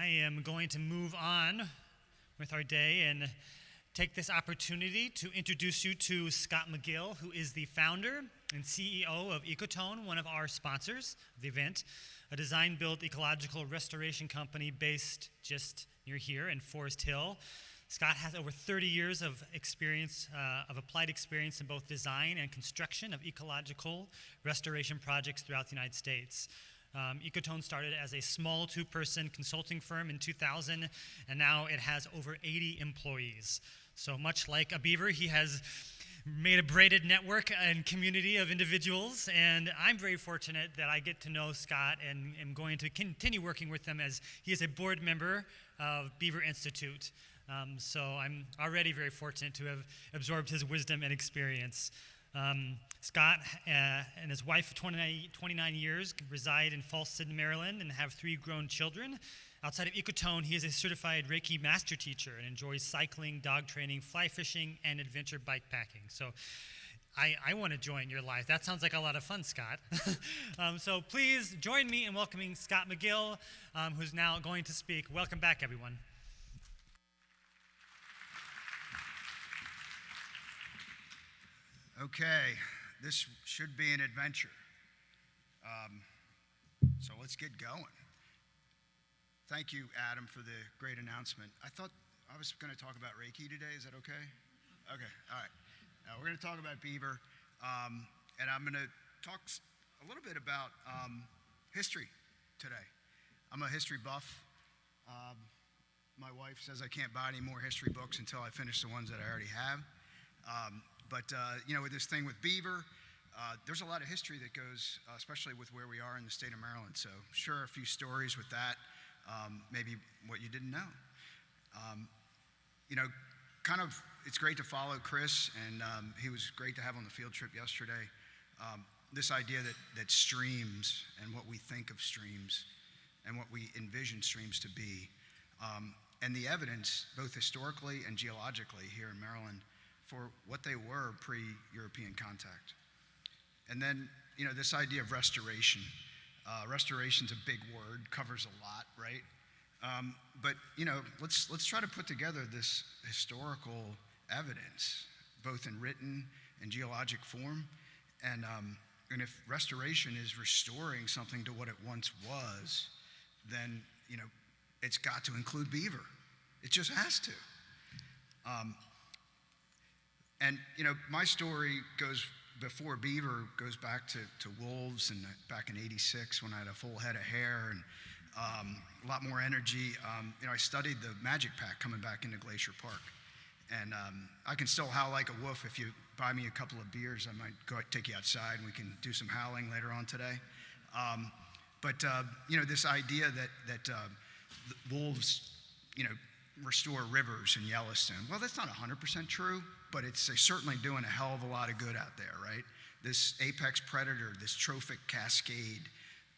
am going to move on with our day and take this opportunity to introduce you to Scott McGill, who is the founder and CEO of Ecotone, one of our sponsors of the event, a design-build ecological restoration company based just near here in Forest Hill. Scott has over 30 years of experience, of applied experience in both design and construction of ecological restoration projects throughout the United States. Ecotone started as a small two-person consulting firm in 2000, and now it has over 80 employees. So much like a Beaver, he has made a braided network and community of individuals, and I'm very fortunate that I get to know Scott and am going to continue working with him as he is a board member of Beaver Institute. So I'm already very fortunate to have absorbed his wisdom and experience. Scott and his wife of 29 years reside in Fallston, Maryland, and have 3 grown children. Outside of Ecotone, he is a certified Reiki Master Teacher and enjoys cycling, dog training, fly fishing, and adventure bikepacking. So I want to join your life. That sounds like a lot of fun, Scott. So please join me in welcoming Scott McGill, who's now going to speak. Welcome back, everyone. Okay, this should be an adventure. So let's get going. Thank you, Adam, for the great announcement. I thought I was going to talk about Reiki today. Is that okay? Okay, all right. We're going to talk about Beaver, and I'm going to talk a little bit about history today. I'm a history buff. My wife says I can't buy any more history books until I finish the ones that I already have. But with this thing with Beaver, there's a lot of history that goes, especially with where we are in the state of Maryland. So sure, a few stories with that, maybe what you didn't know. It's great to follow Chris, and he was great to have on the field trip yesterday. This idea that streams and what we think of streams and what we envision streams to be, and the evidence, both historically and geologically here in Maryland, for what they were pre-European contact. And then, this idea of restoration. Restoration's a big word, covers a lot, right? But let's try to put together this historical evidence, both in written and geologic form. And if restoration is restoring something to what it once was, then, it's got to include Beaver. It just has to. And, my story goes before Beaver, goes back to wolves, and back in '86 when I had a full head of hair and a lot more energy. I studied the magic pack coming back into Glacier Park. And I can still howl like a wolf. If you buy me a couple of beers, I might take you outside and we can do some howling later on today. But this idea that wolves, restore rivers in Yellowstone. Well, that's not 100% true, but it's certainly doing a hell of a lot of good out there, right? This apex predator, this trophic cascade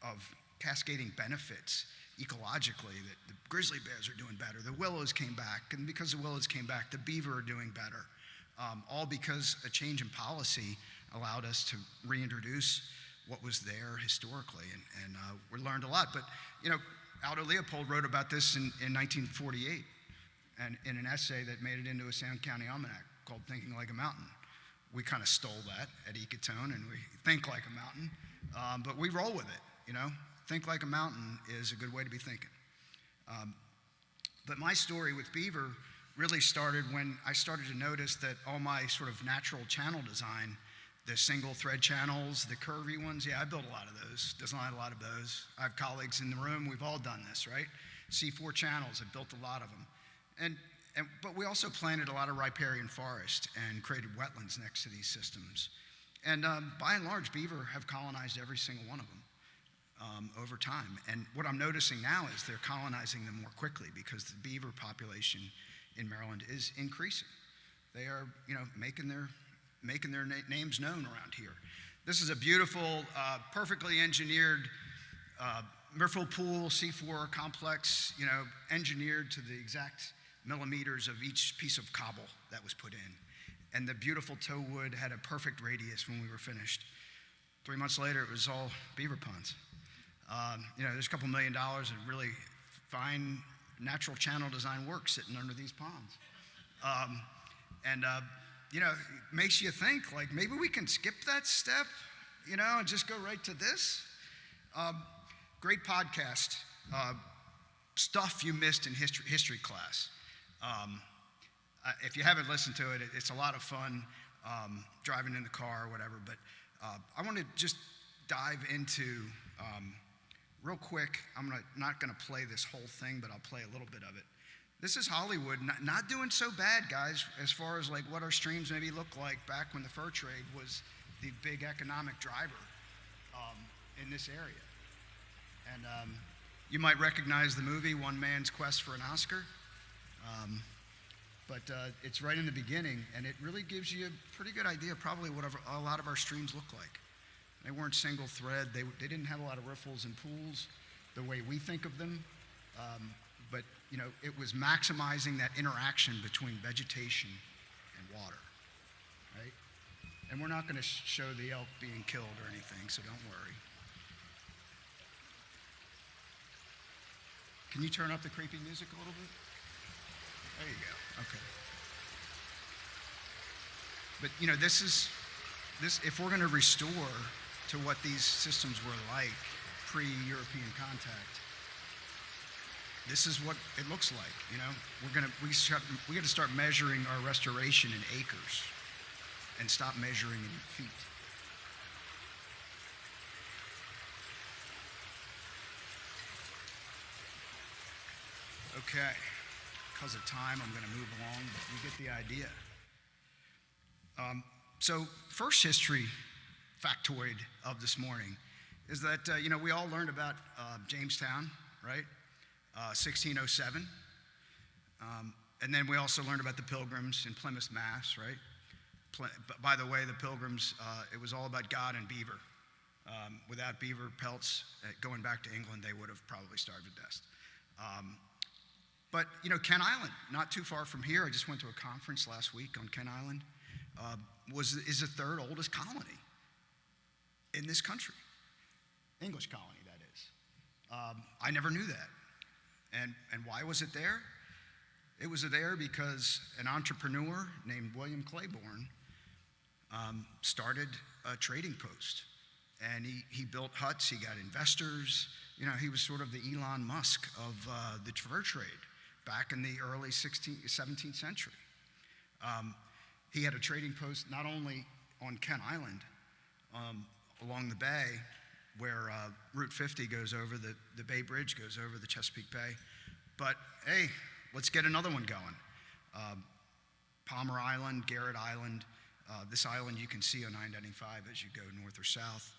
of cascading benefits ecologically, that the grizzly bears are doing better, the willows came back, and because the willows came back, the beaver are doing better, all because a change in policy allowed us to reintroduce what was there historically, and we learned a lot. But, Aldo Leopold wrote about this in 1948, and in an essay that made it into a Sound County Almanac called Thinking Like a Mountain. We kind of stole that at Ecotone, and we think like a mountain, but we roll with it, Think like a mountain is a good way to be thinking. But my story with Beaver really started when I started to notice that all my sort of natural channel design, the single thread channels, the curvy ones, I built a lot of those, designed a lot of those. I have colleagues in the room, we've all done this, right? C4 channels, I built a lot of them. But we also planted a lot of riparian forest and created wetlands next to these systems. And by and large, beaver have colonized every single one of them over time. And what I'm noticing now is they're colonizing them more quickly because the beaver population in Maryland is increasing. They are, making their names known around here. This is a beautiful, perfectly engineered Murphy Pool C4 complex, engineered to the exact millimeters of each piece of cobble that was put in. And the beautiful tow wood had a perfect radius when we were finished. 3 months later, it was all beaver ponds. There's a couple $1 million of really fine natural channel design work sitting under these ponds. And it makes you think, like, maybe we can skip that step, and just go right to this. Great podcast. Stuff you missed in history class. If you haven't listened to it, it's a lot of fun driving in the car or whatever. But I want to just dive into, real quick, not going to play this whole thing, but I'll play a little bit of it. This is Hollywood, not doing so bad, guys, as far as like what our streams maybe looked like back when the fur trade was the big economic driver in this area. And you might recognize the movie One Man's Quest for an Oscar, but it's right in the beginning, and it really gives you a pretty good idea of probably what a lot of our streams look like. They weren't single thread. They didn't have a lot of riffles and pools the way we think of them, but it was maximizing that interaction between vegetation and water, right? And we're not going to show the elk being killed or anything, so don't worry. Can you turn up the creepy music a little bit? There you go. Okay. But this if we're going to restore to what these systems were like pre-European contact, this is what it looks like. We got to start measuring our restoration in acres and stop measuring in feet. Okay, because of time, I'm going to move along, but you get the idea. So first history factoid of this morning is that, we all learned about Jamestown, right? 1607. And then we also learned about the Pilgrims in Plymouth, Mass, right? By the way, the Pilgrims, it was all about God and Beaver. Without beaver pelts, going back to England, they would have probably starved to death. But, Kent Island, not too far from here, I just went to a conference last week on Kent Island, is the third oldest colony in this country. English colony, that is. I never knew that. And why was it there? It was there because an entrepreneur named William Claiborne started a trading post. And he built huts, he got investors. He was sort of the Elon Musk of the fur trade back in the early 17th century. He had a trading post not only on Kent Island, along the bay, where Route 50 goes over, the Bay Bridge goes over the Chesapeake Bay, but hey, let's get another one going. Palmer Island, Garrett Island, this island you can see on 995 as you go north or south.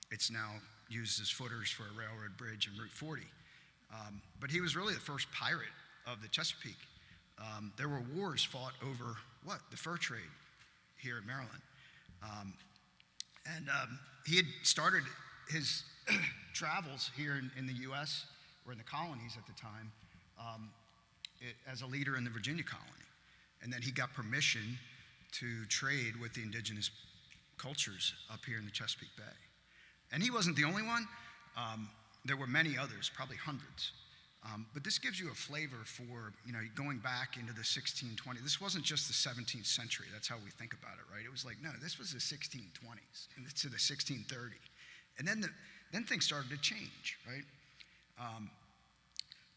It's now used as footers for a railroad bridge in Route 40. But he was really the first pirate of the Chesapeake. There were wars fought over the fur trade here in Maryland. He had started his travels here in the U.S., or in the colonies at the time, as a leader in the Virginia colony. And then he got permission to trade with the indigenous cultures up here in the Chesapeake Bay. And he wasn't the only one. There were many others, probably hundreds. But this gives you a flavor for, going back into the 1620s. This wasn't just the 17th century. That's how we think about it, right? It was like, no, this was the 1620s to the 1630. And then things started to change, right?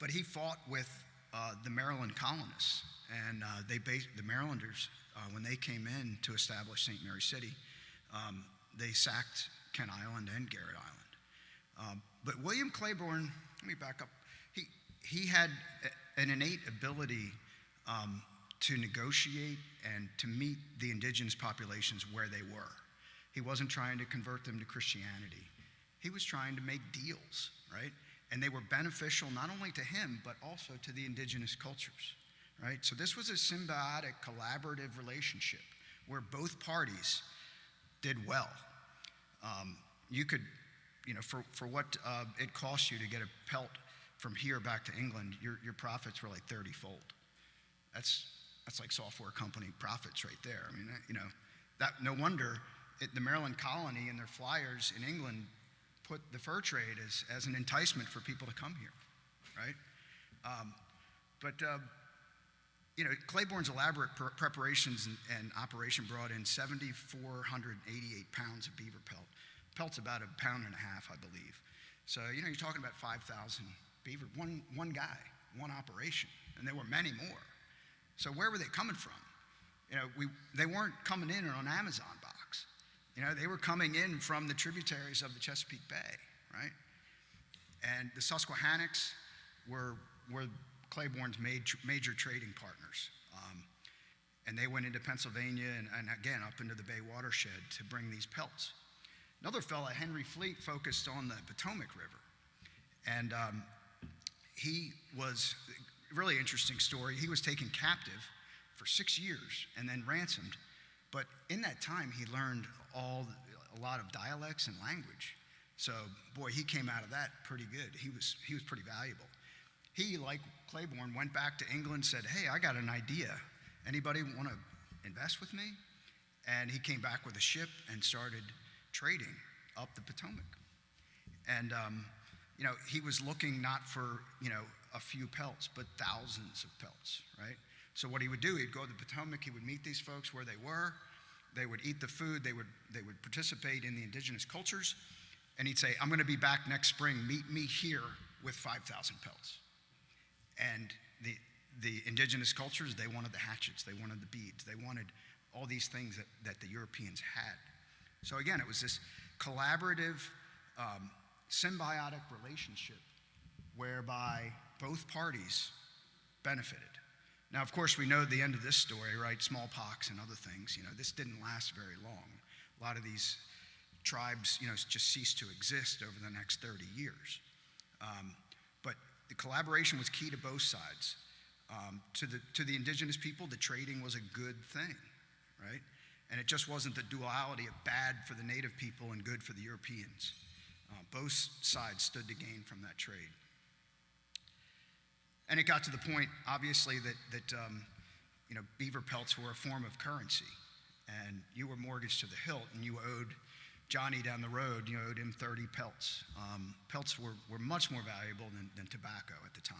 But he fought with the Maryland colonists. And the Marylanders, when they came in to establish St. Mary City, they sacked Kent Island and Garrett Island. But William Claiborne, let me back up. He had an innate ability to negotiate and to meet the indigenous populations where they were. He wasn't trying to convert them to Christianity. He was trying to make deals, right? And they were beneficial not only to him, but also to the indigenous cultures, right? So this was a symbiotic, collaborative relationship where both parties did well. You could, for what it cost you to get a pelt from here back to England, your profits were like 30-fold. That's like software company profits right there. I mean, that no wonder the Maryland colony and their flyers in England put the fur trade as an enticement for people to come here, right? But Claiborne's elaborate preparations and operation brought in 7,488 pounds of beaver pelt. Pelt's about 1.5 pounds, I believe. So, you're talking about 5,000 beaver, one guy, one operation, and there were many more. So where were they coming from? They weren't coming in on Amazon box. They were coming in from the tributaries of the Chesapeake Bay, right? And the Susquehannocks were Claiborne's major trading partners. And they went into Pennsylvania and again up into the Bay watershed to bring these pelts. Another fella, Henry Fleet, focused on the Potomac River. And he was, really interesting story, he was taken captive for 6 years and then ransomed. But in that time, he learned a lot of dialects and language. So, boy, he came out of that pretty good. He was pretty valuable. He, like Claiborne, went back to England, said, hey, I got an idea. Anybody want to invest with me? And he came back with a ship and started trading up the Potomac. And, he was looking not for, a few pelts, but thousands of pelts, right? So what he would do, he'd go to the Potomac, he would meet these folks where they were, they would eat the food, they would participate in the indigenous cultures, and he'd say, I'm going to be back next spring, meet me here with 5,000 pelts. And the indigenous cultures, they wanted the hatchets, they wanted the beads, they wanted all these things that the Europeans had. So again, it was this collaborative, symbiotic relationship whereby both parties benefited. Now, of course, we know the end of this story, right? Smallpox and other things, this didn't last very long. A lot of these tribes, just ceased to exist over the next 30 years. But the collaboration was key to both sides. To the indigenous people, the trading was a good thing, right? And it just wasn't the duality of bad for the native people and good for the Europeans. Both sides stood to gain from that trade. And it got to the point, obviously, that beaver pelts were a form of currency. And you were mortgaged to the hilt, and you owed Johnny down the road, you owed him 30 pelts. Pelts were much more valuable than tobacco at the time.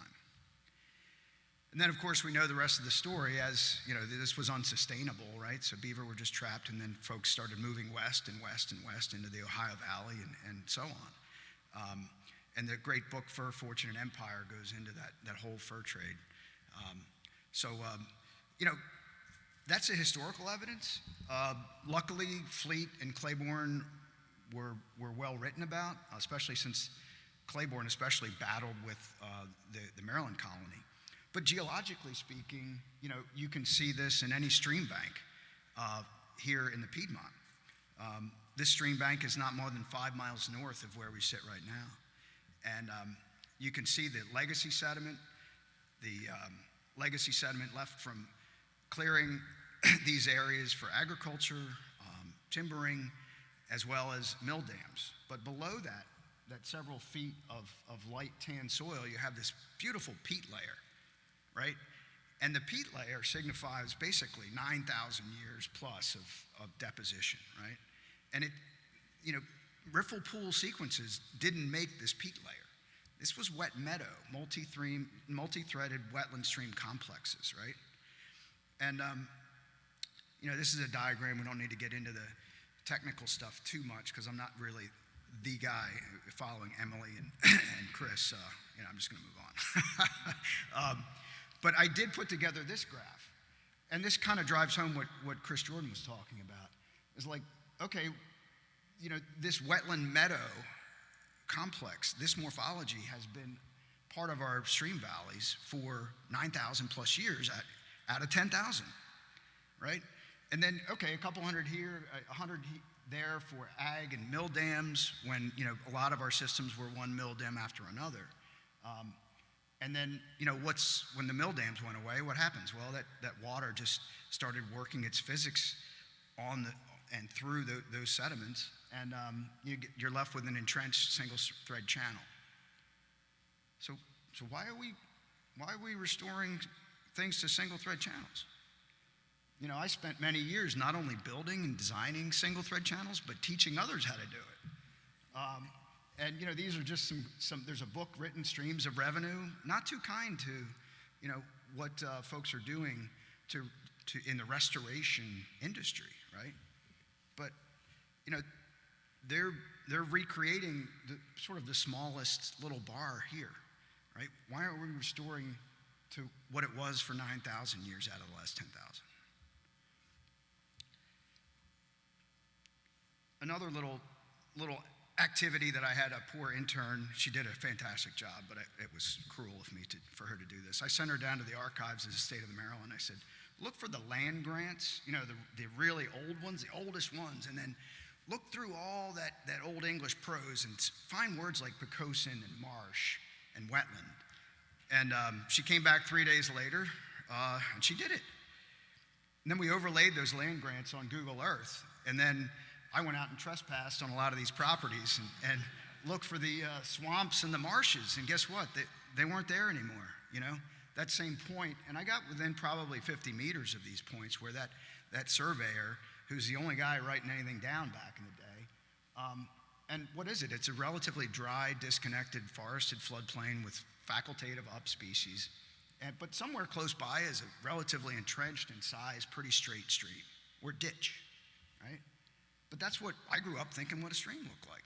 And then, of course, we know the rest of the story as, this was unsustainable, right? So beaver were just trapped, and then folks started moving west and west and west into the Ohio Valley and so on. And the great book, Fur, Fortune, and Empire, goes into that whole fur trade. That's the historical evidence. Luckily, Fleet and Claiborne were well written about, especially since Claiborne especially battled with the Maryland colony. But geologically speaking, you can see this in any stream bank here in the Piedmont. This stream bank is not more than 5 miles north of where we sit right now. And you can see the legacy sediment left from clearing these areas for agriculture, timbering, as well as mill dams. But below that several feet of light tan soil, you have this beautiful peat layer, right? And the peat layer signifies basically 9,000 years plus of deposition, right? And riffle pool sequences didn't make this peat layer. This was wet meadow, multi-threaded wetland stream complexes, right? And, this is a diagram. We don't need to get into the technical stuff too much because I'm not really the guy following Emily and Chris. So, I'm just going to move on. But I did put together this graph. And this kind of drives home what Chris Jordan was talking about. It's like, okay, this wetland meadow complex, this morphology has been part of our stream valleys for 9,000 plus years out of 10,000, right? And then, okay, a couple hundred here, 100 there for ag and mill dams when, a lot of our systems were one mill dam after another. And then, when the mill dams went away, what happens? Well, that water just started working its physics on and through those sediments, and you're left with an entrenched single thread channel. So why are we restoring things to single thread channels? I spent many years not only building and designing single thread channels, but teaching others how to do it. And these are just some. There's a book written, Streams of Revenue, not too kind to, what folks are doing to in the restoration industry, right? But, they're recreating sort of the smallest little bar here, right? Why aren't we restoring to what it was for 9,000 years out of the last 10,000? Another little activity that I had a poor intern. She did a fantastic job, but it was cruel of me for her to do this. I sent her down to the archives of the state of Maryland. I said, look for the land grants, the really old ones, the oldest ones, and then look through all that old English prose and find words like Pocosin and marsh and wetland. And she came back 3 days later, and she did it. And then we overlaid those land grants on Google Earth, and then I went out and trespassed on a lot of these properties and looked for the swamps and the marshes, and guess what? They weren't there anymore, that same point. And I got within probably 50 meters of these points where that surveyor, who's the only guy writing anything down back in the day, and what is it? It's a relatively dry, disconnected, forested floodplain with facultative up species, but somewhere close by is a relatively entrenched in size, pretty straight street or ditch, right? But that's what I grew up thinking what a stream looked like,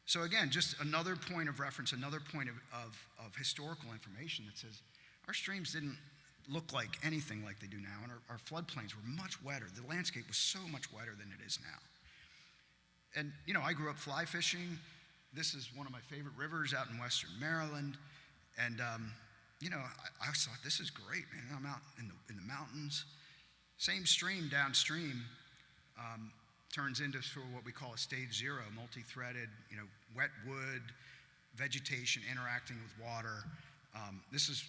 So again, just another point of reference, another point of historical information that says our streams didn't look like anything like they do now, and our floodplains were much wetter. The landscape was so much wetter than it is now. And, I grew up fly fishing. This is one of my favorite rivers out in western Maryland. And, I thought, this is great, man. I'm out in the mountains. Same stream downstream turns into sort of what we call a stage zero, multi-threaded, wet wood, vegetation interacting with water. This is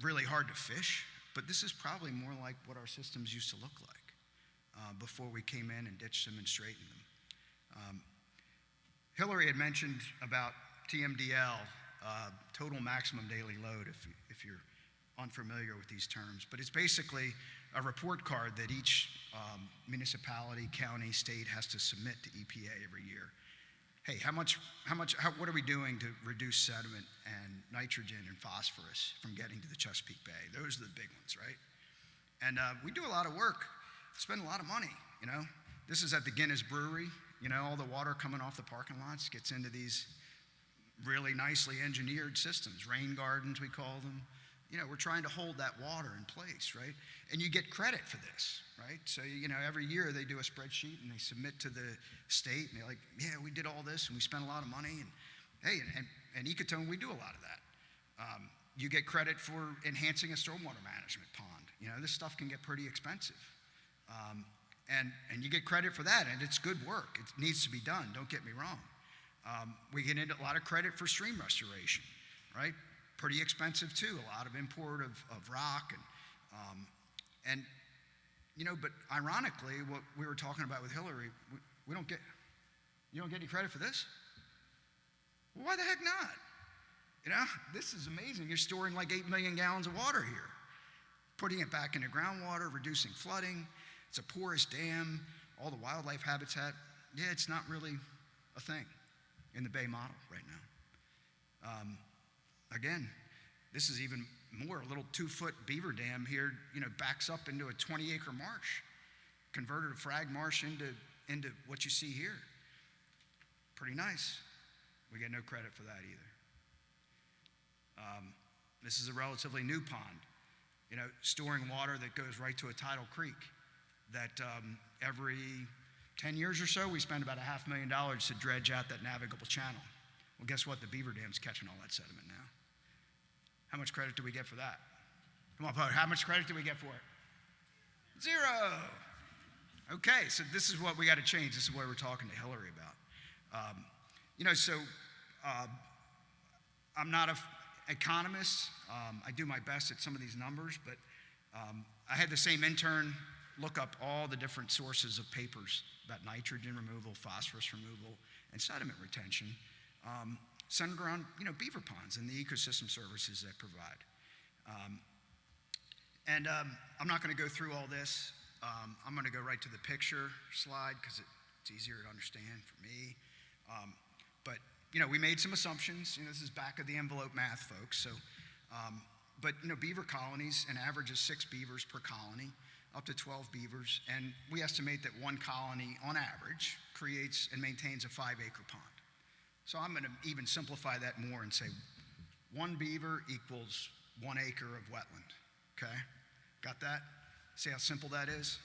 really hard to fish, but this is probably more like what our systems used to look like before we came in and ditched them and straightened them. Hillary had mentioned about TMDL, total maximum daily load, if you're unfamiliar with these terms, but it's basically a report card that each municipality, county, state has to submit to EPA every year. Hey, what are we doing to reduce sediment and nitrogen and phosphorus from getting to the Chesapeake Bay? Those are the big ones, right? And we do a lot of work, spend a lot of money, This is at the Guinness Brewery, all the water coming off the parking lots gets into these really nicely engineered systems, rain gardens we call them. We're trying to hold that water in place, right? And you get credit for this, right? So, every year they do a spreadsheet and they submit to the state and they're like, yeah, we did all this and we spent a lot of money. And hey, and Ecotone, we do a lot of that. You get credit for enhancing a stormwater management pond. This stuff can get pretty expensive. And you get credit for that, and it's good work. It needs to be done, don't get me wrong. We get into a lot of credit for stream restoration, right? Pretty expensive too, a lot of import of rock and but ironically, what we were talking about with Hillary, you don't get any credit for this? Well, why the heck not? This is amazing. You're storing like 8 million gallons of water here, putting it back into groundwater, reducing flooding. It's a porous dam, all the wildlife habitat. Yeah, it's not really a thing in the Bay model right now. Again, this is even more. A little 2-foot beaver dam here, backs up into a 20-acre marsh, converted a frag marsh into what you see here. Pretty nice. We get no credit for that either. This is a relatively new pond, storing water that goes right to a tidal creek that every 10 years or so, we spend about $500,000 to dredge out that navigable channel. Well, guess what? The beaver dam's catching all that sediment now. How much credit do we get for that? Come on, how much credit do we get for it? 0. Okay, so this is what we got to change. This is what we're talking to Hillary about. I'm not an economist. I do my best at some of these numbers, but I had the same intern look up all the different sources of papers about nitrogen removal, phosphorus removal, and sediment retention, centered around beaver ponds and the ecosystem services they provide. I'm not going to go through all this. I'm going to go right to the picture slide because it's easier to understand for me. But, we made some assumptions. This is back of the envelope math, folks. So, but, beaver colonies, an average of 6 beavers per colony, up to 12 beavers. And we estimate that one colony, on average, creates and maintains a 5-acre pond. So I'm going to even simplify that more and say 1 beaver equals 1 acre of wetland. Okay? Got that? See how simple that is?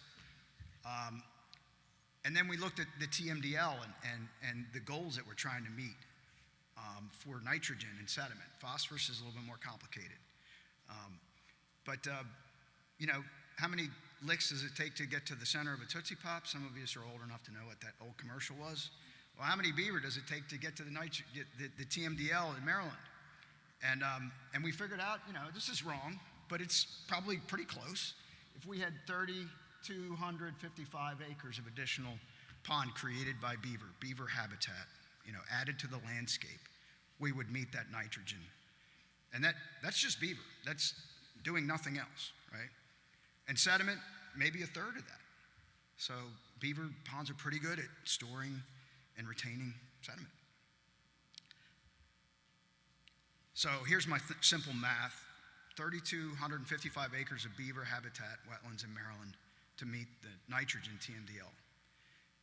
And then we looked at the TMDL and the goals that we're trying to meet for nitrogen and sediment. Phosphorus is a little bit more complicated. But how many licks does it take to get to the center of a Tootsie Pop? Some of you are old enough to know what that old commercial was. Well, how many beaver does it take to get to the TMDL in Maryland? And we figured out, this is wrong, but it's probably pretty close. If we had 3,255 acres of additional pond created by beaver habitat, added to the landscape, we would meet that nitrogen. And that's just beaver. That's doing nothing else, right? And sediment, maybe a third of that. So beaver ponds are pretty good at storing and retaining sediment. So here's my simple math. 3,255 acres of beaver habitat, wetlands in Maryland to meet the nitrogen TMDL.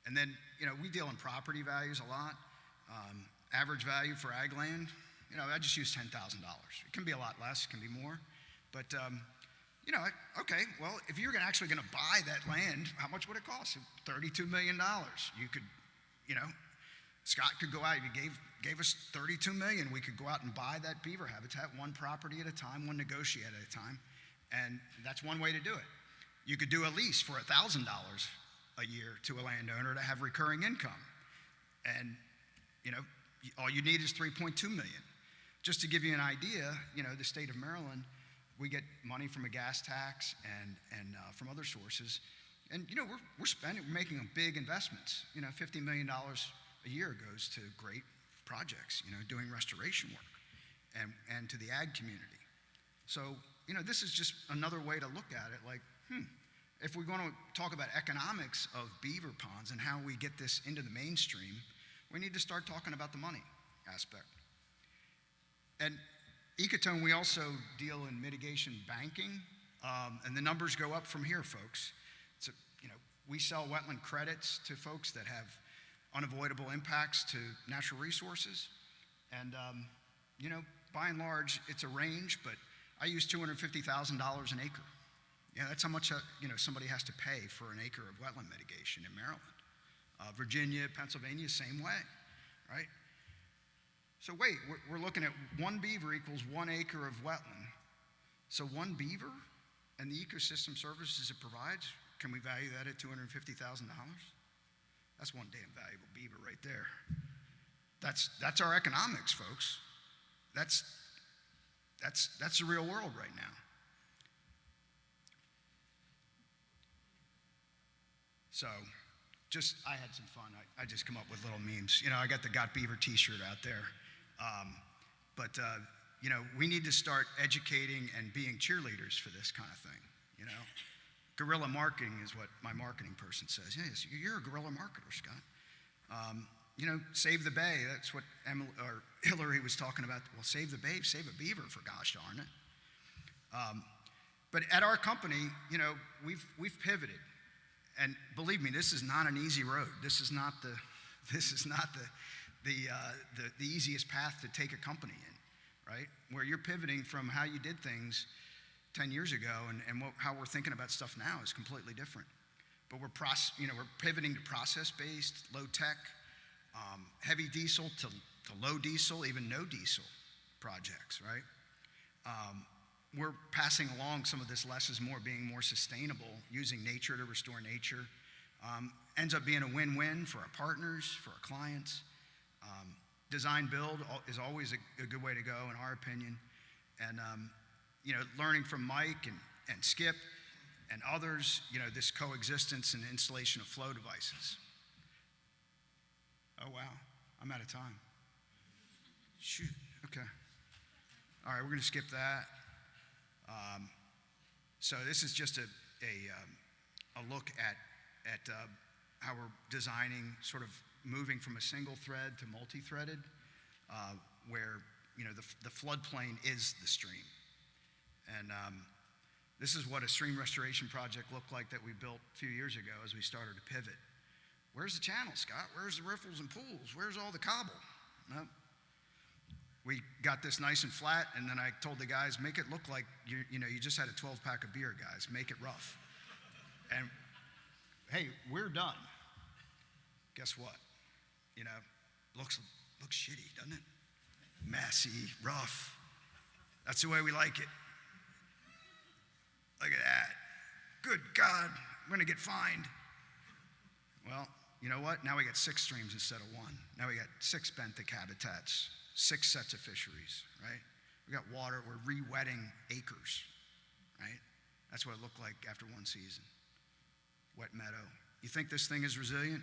And then, we deal in property values a lot. Average value for ag land, I just use $10,000. It can be a lot less, it can be more. But, okay, well, if you're actually going to buy that land, how much would it cost? $32 million. You could, Scott could go out, if you gave us $32 million, we could go out and buy that beaver habitat, one property at a time, one negotiate at a time, and that's one way to do it. You could do a lease for $1,000 a year to a landowner to have recurring income, and all you need is $3.2 million. Just to give you an idea, the state of Maryland, we get money from a gas tax and from other sources, and we're making big investments. $50 million a year goes to great projects, doing restoration work, and to the ag community. So, this is just another way to look at it, like, if we're going to talk about economics of beaver ponds and how we get this into the mainstream, we need to start talking about the money aspect. And Ecotone, we also deal in mitigation banking, and the numbers go up from here, folks. So, we sell wetland credits to folks that have unavoidable impacts to natural resources. And, by and large, it's a range, but I use $250,000 an acre. That's how much, somebody has to pay for an acre of wetland mitigation in Maryland. Virginia, Pennsylvania, same way, right? So wait, we're looking at 1 beaver equals 1 acre of wetland. So 1 beaver and the ecosystem services it provides, can we value that at $250,000? That's one damn valuable beaver right there. That's our economics, folks. That's the real world right now. So, I had some fun. I just come up with little memes. I got the Got Beaver t-shirt out there. We need to start educating and being cheerleaders for this kind of thing, Guerrilla marketing is what my marketing person says. Yes, you're a guerrilla marketer, Scott. Save the bay. That's what Hillary was talking about. Well, save the bay, save a beaver, for gosh darn it. But at our company, we've pivoted. And believe me, this is not an easy road. This is not the easiest path to take a company in, right? Where you're pivoting from how you did things 10 years ago and how we're thinking about stuff now is completely different. But we're pivoting to process-based, low-tech, heavy diesel to low diesel, even no diesel projects, right? We're passing along some of this less is more, being more sustainable, using nature to restore nature. Ends up being a win-win for our partners, for our clients. Design build is always a good way to go, in our opinion. And, learning from Mike and Skip and others, this coexistence and installation of flow devices. Oh, wow, I'm out of time. Shoot, okay. All right, we're going to skip that. So this is just a look at how we're designing sort of moving from a single thread to multi-threaded, where the floodplain is the stream. And this is what a stream restoration project looked like that we built a few years ago as we started to pivot. Where's the channel, Scott? Where's the riffles and pools? Where's all the cobble? No. We got this nice and flat, and then I told the guys, make it look like you just had a 12-pack of beer, guys. Make it rough. And hey, we're done. Guess what? Looks shitty, doesn't it? Messy, rough. That's the way we like it. Look at that. Good God, we're gonna get fined. Well, you know what? Now we got 6 streams instead of 1. Now we got 6 benthic habitats, 6 sets of fisheries, right? We got water, we're re-wetting acres, right? That's what it looked like after 1 season. Wet meadow. You think this thing is resilient?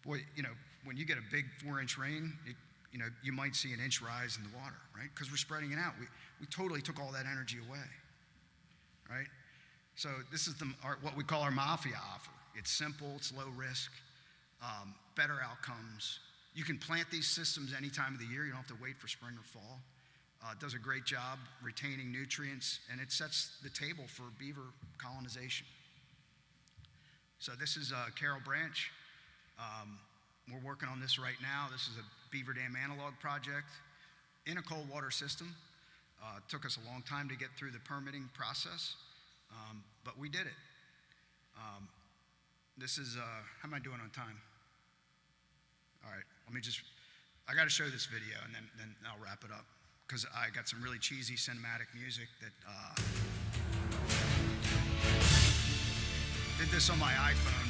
Boy, when you get a big 4-inch rain, you might see an inch rise in the water, right? Because we're spreading it out. We totally took all that energy away, right? So this is what we call our mafia offer. It's simple, it's low risk, better outcomes. You can plant these systems any time of the year. You don't have to wait for spring or fall. It does a great job retaining nutrients, and it sets the table for beaver colonization. So this is Carroll Branch. We're working on this right now. This is a beaver dam analog project in a cold water system. It took us a long time to get through the permitting process, but we did it. This is, how am I doing on time? All right, I gotta show this video and then I'll wrap it up, because I got some really cheesy cinematic music that, did this on my iPhone.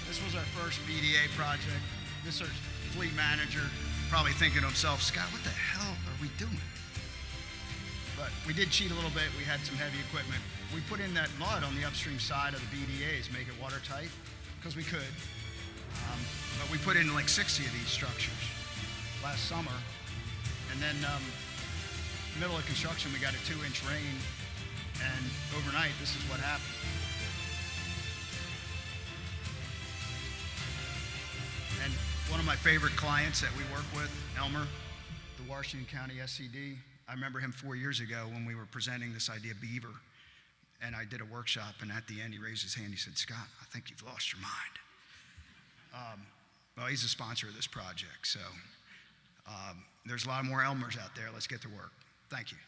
This was our first BDA project. This is our fleet manager, probably thinking to himself, Scott, what the hell are we doing? But we did cheat a little bit. We had some heavy equipment. We put in that mud on the upstream side of the BDAs, make it watertight, because we could. But we put in like 60 of these structures last summer. And then middle of construction, we got a 2-inch rain, and overnight, this is what happened. And one of my favorite clients that we work with, Elmer, the Washington County SCD, I remember him 4 years ago when we were presenting this idea of Beaver, and I did a workshop, and at the end he raised his hand, he said, Scott, I think you've lost your mind. Well, he's a sponsor of this project, so there's a lot more Elmers out there. Let's get to work. Thank you.